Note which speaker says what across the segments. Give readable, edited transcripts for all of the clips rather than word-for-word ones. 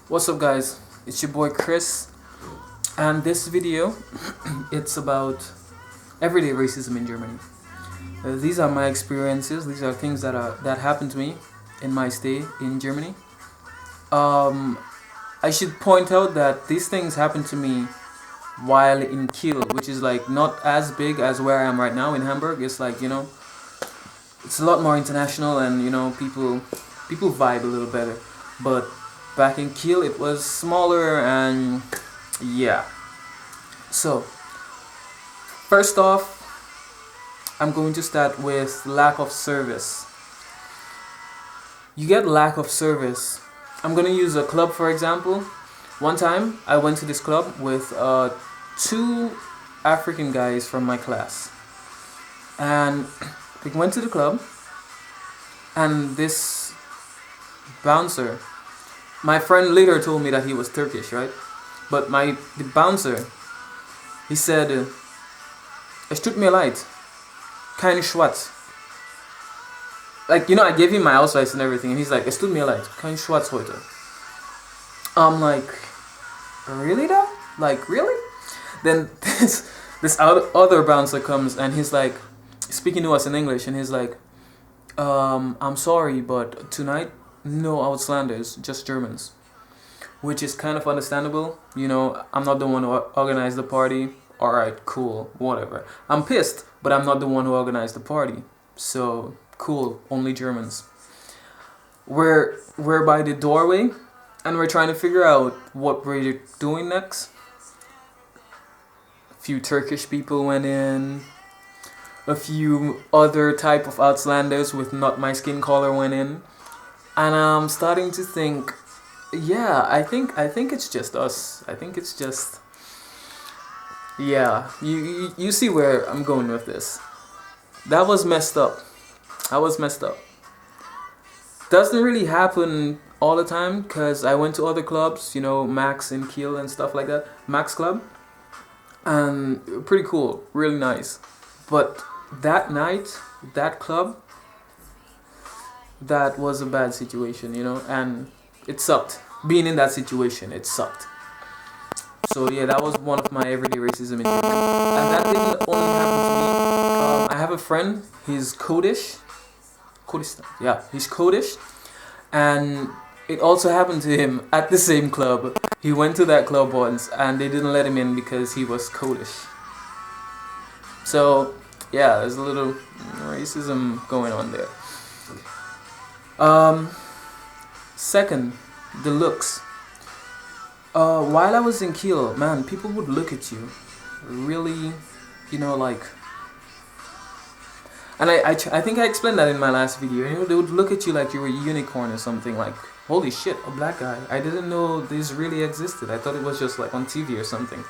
Speaker 1: What's up, guys? It's your boy Chris, and this video it's about everyday racism in Germany. These are my experiences. These are things that happened to me in my stay in Germany. Um, I should point out that these things happened to me while in Kiel, which is like not as big as where I am right now in Hamburg. It's like it's a lot more international, and people vibe a little better. But back in Kiel, it was smaller, and yeah. So first off, I'm going to start with lack of service. You get lack of service. I'm gonna use a club for example. One time, I went to this club with two African guys from my class, and we went to the club, and this bouncer. My friend later told me that he was Turkish, right? But the bouncer, he said, "Es tut mir leid, kein Schwarz." Like, I gave him my Ausweis and everything, and he's like, "Es tut mir leid, kein Schwarz heute." I'm like, really though? Like, really? Then this other bouncer comes, and he's like, speaking to us in English, and he's like, "I'm sorry, but tonight, no Auslanders, just Germans." Which is kind of understandable. I'm not the one who organized the party. Alright, cool, whatever. I'm pissed, but I'm not the one who organized the party. So, cool, only Germans. We're by the doorway, and we're trying to figure out what we're doing next. A few Turkish people went in. A few other type of Outlanders with not my skin color went in. And I'm starting to think, yeah, I think it's just us. I think it's just, yeah. You see where I'm going with this. That was messed up. I was messed up. Doesn't really happen all the time, because I went to other clubs, Max in Kiel and stuff like that. Max Club. And pretty cool, really nice. But that night, that club, that was a bad situation, and it sucked. Being in that situation, it sucked. So yeah, that was one of my everyday racism in Germany. And that didn't only happen to me. I have a friend, he's Kurdish. Kurdistan, yeah, he's Kurdish. And it also happened to him at the same club. He went to that club once, and they didn't let him in because he was Kurdish. So yeah, there's a little racism going on there. Second, the looks. While I was in Kiel, man, people would look at you, really, like. And I think I explained that in my last video. They would look at you like you were a unicorn or something. Like, holy shit, a black guy. I didn't know this really existed. I thought it was just like on TV or something,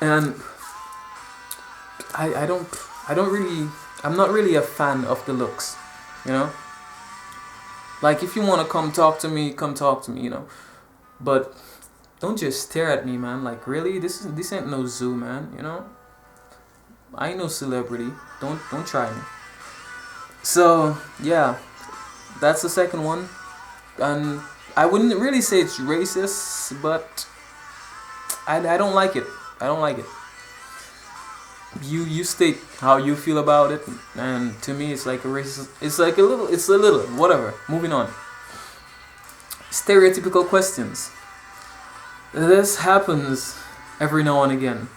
Speaker 1: And I'm not really a fan of the looks, Like, if you want to come talk to me, come talk to me, But don't just stare at me, man. Like, really? This ain't no zoo, man, I ain't no celebrity. Don't try me. So, yeah. That's the second one. And I wouldn't really say it's racist, but I don't like it. I don't like it. You state how you feel about it, and to me it's like a racist. It's a little whatever. Moving on. Stereotypical questions. This happens every now and again,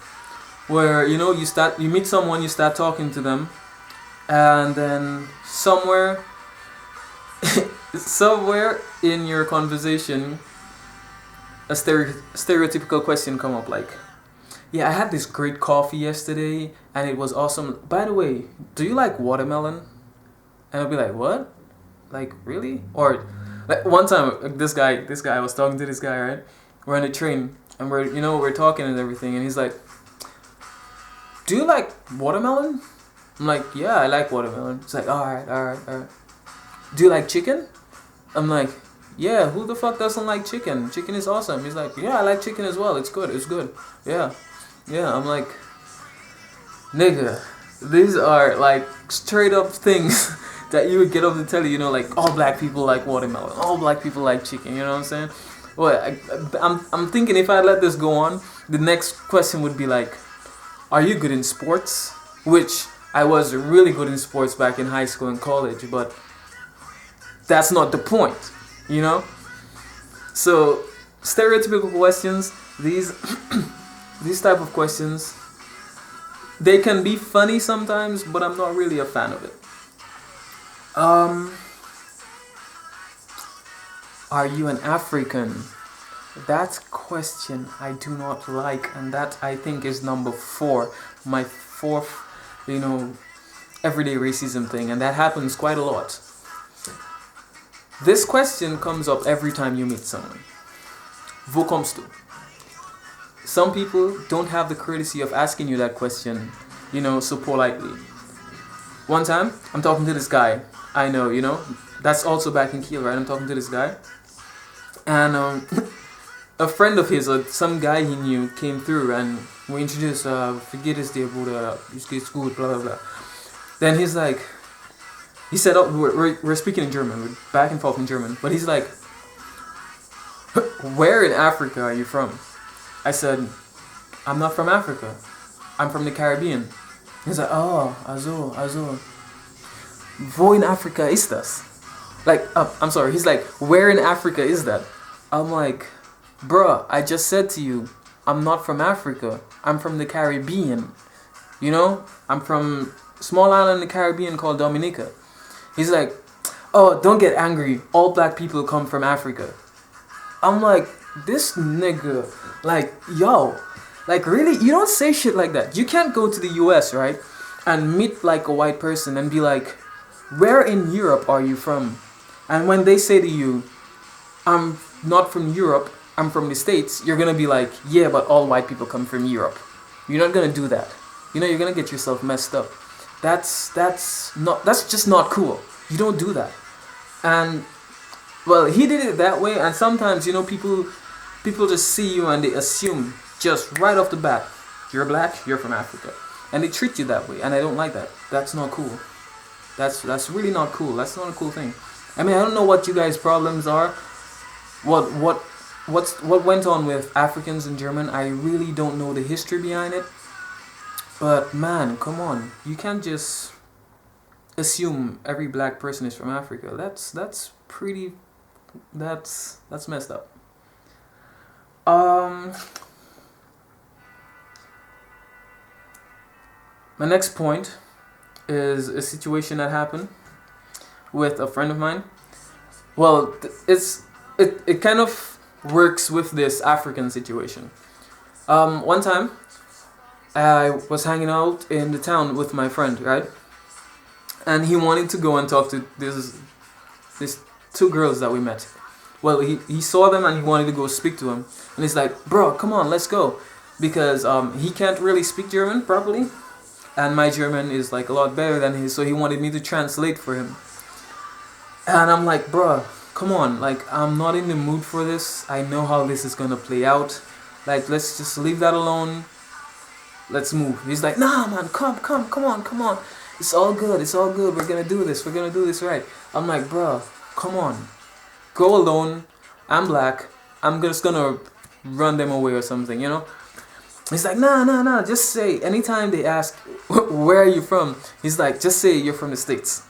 Speaker 1: where you meet someone, you start talking to them, and then somewhere in your conversation, a stereotypical question come up like, "Yeah, I had this great coffee yesterday, and it was awesome. By the way, do you like watermelon?" And I'll be like, "What? Like, really?" Or like one time, this guy, I was talking to this guy, right? We're on a train, and we're talking and everything, and he's like, "Do you like watermelon?" I'm like, "Yeah, I like watermelon." He's like, all right. "Do you like chicken?" I'm like, "Yeah, who the fuck doesn't like chicken? Chicken is awesome." He's like, "Yeah, I like chicken as well. It's good. Yeah. I'm like, nigga, these are like straight up things that you would get up to tell you, like all black people like watermelon, all black people like chicken. You know what I'm saying? Well, I'm thinking if I let this go on, the next question would be like, are you good in sports? Which I was really good in sports back in high school and college, but that's not the point, you know? So, stereotypical questions, these these type of questions, they can be funny sometimes, but I'm not really a fan of it. Are you an African? That question I do not like, and that I think is number 4, my 4th, everyday racism thing, and that happens quite a lot. This question comes up every time you meet someone. Wo kommst du? Some people don't have the courtesy of asking you that question, so politely. One time, I'm talking to this guy. I know, that's also back in Kiel, right? I'm talking to this guy. And a friend of his, or some guy he knew, came through and we introduced, Viedos, Bruder, it's good, blah, blah, blah. Then he said, oh, we're speaking in German, we're back and forth in German, but he's like, where in Africa are you from? I said, I'm not from Africa, I'm from the Caribbean. He's like, oh, also. Wo in Africa ist das? I'm sorry, he's like, where in Africa is that? I'm like, bruh, I just said to you, I'm not from Africa, I'm from the Caribbean. I'm from a small island in the Caribbean called Dominica. He's like, oh, don't get angry, all black people come from Africa. I'm like, this nigga, yo, really, you don't say shit like that. You can't go to the US, right, and meet like a white person and be like, where in Europe are you from? And when they say to you, I'm not from Europe, I'm from the States, you're gonna be like, yeah, but all white people come from Europe. You're not gonna do that. You're gonna get yourself messed up. That's just not cool. You don't do that. And well, he did it that way, and sometimes people just see you and they assume just right off the bat, you're black, you're from Africa, and they treat you that way, and I don't like that. That's not cool. That's really not cool. That's not a cool thing. I mean, I don't know what you guys' problems are. What went on with Africans in German? I really don't know the history behind it. But man, come on, you can't just assume every black person is from Africa. That's messed up. My next point is a situation that happened with a friend of mine. Well, it kind of works with this African situation. One time, I was hanging out in the town with my friend, right? And he wanted to go and talk to these 2 girls that we met. Well, he saw them and he wanted to go speak to them. And he's like, bro, come on, let's go. Because he can't really speak German properly. And my German is like a lot better than his, so he wanted me to translate for him. And I'm like, bro, come on, I'm not in the mood for this. I know how this is gonna play out. Let's just leave that alone. Let's move. He's like, nah, man, come on. It's all good. We're gonna do this right. I'm like, bro, come on. Go alone. I'm black. I'm just gonna run them away or something, He's like, nah. Just say, anytime they ask, where are you from? He's like, just say you're from the States.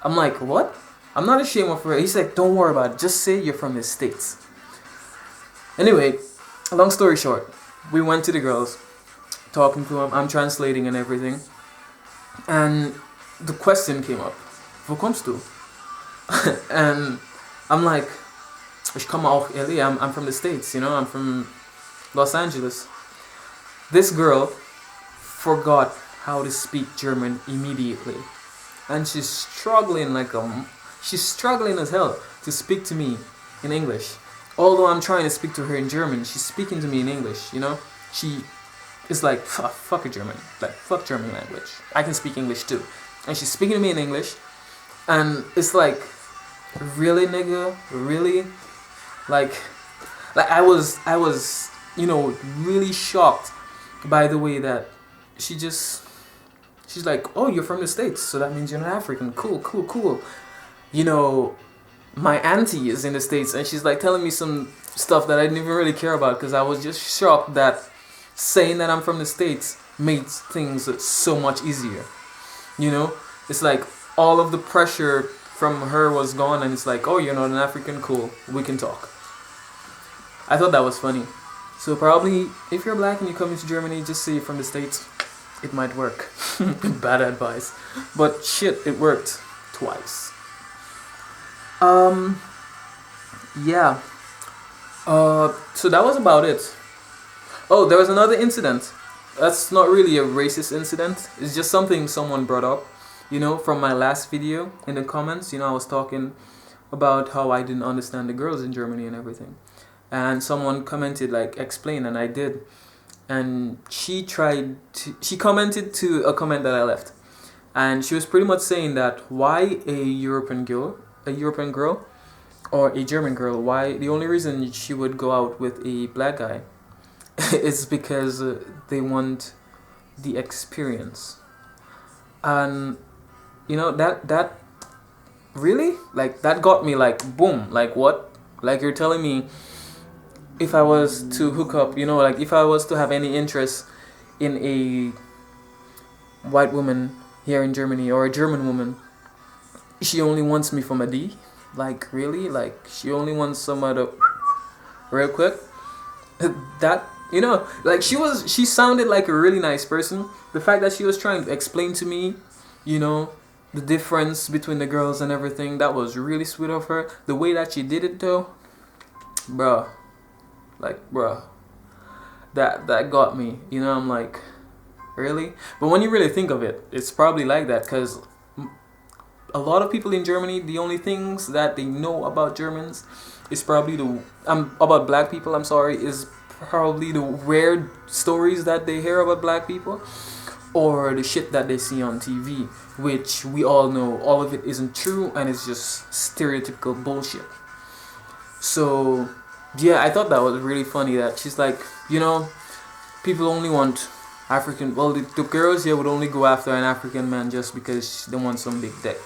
Speaker 1: I'm like, what? I'm not ashamed of it. He's like, don't worry about it. Just say you're from the States. Anyway, long story short, we went to the girls, talking to them. I'm translating and everything. And the question came up, wo kommst du? And I'm like, ich komme auch LA, I'm from the States, I'm from Los Angeles. This girl forgot how to speak German immediately. And she's struggling as hell to speak to me in English. Although I'm trying to speak to her in German, she's speaking to me in English, She is like, fuck a German, fuck German language. I can speak English too. And she's speaking to me in English, and it's like, really, nigga? Really? I was really shocked by the way that she She's like, oh, you're from the States, so that means you're an African. Cool, cool, cool. You know, my auntie is in the States, and she's like telling me some stuff that I didn't even really care about, because I was just shocked that saying that I'm from the States made things so much easier. You know, it's like all of the pressure from her was gone, and it's like, oh, you're not an African, cool, we can talk. I thought that was funny. So probably if you're black and you come into Germany, just say you're from the States. It might work. Bad advice. But shit, it worked twice. Yeah. So that was about it. Oh, there was another incident. That's not really a racist incident. It's just something someone brought up. You know, from my last video in the comments, you know, I was talking about how I didn't understand the girls in Germany and everything. And someone commented, like, explain, and I did. And she commented to a comment that I left. And she was pretty much saying that why a European girl, or a German girl, why the only reason she would go out with a black guy is because they want the experience. And, you know, that really? Like, that got me, like, boom. Like, what? Like, you're telling me if I was to hook up, you know, like if I was to have any interest in a white woman here in Germany, or a German woman, she only wants me from a D? Like, really? Like, she only wants someone to real quick? That, you know, like she sounded like a really nice person. The fact that she was trying to explain to me, you know, the difference between the girls and everything, that was really sweet of her. The way that she did it though, bruh. Like, bruh, that got me. You know, I'm like, really? But when you really think of it, it's probably like that, because a lot of people in Germany, the only things that they know about Germans is probably about black people, I'm sorry, is probably the weird stories that they hear about black people, or the shit that they see on TV, which we all know all of it isn't true, and it's just stereotypical bullshit. So yeah, I thought that was really funny that she's like, you know, people only want African, well, the girls here would only go after an African man just because they want some big dick.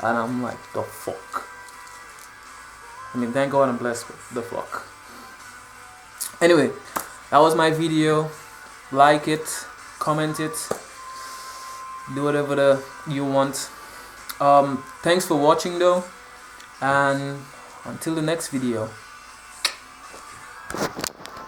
Speaker 1: And I'm like, the fuck? I mean, thank God I'm blessed, but the fuck? Anyway, that was my video. Like it, comment it, do whatever you want. Thanks for watching though, and until the next video.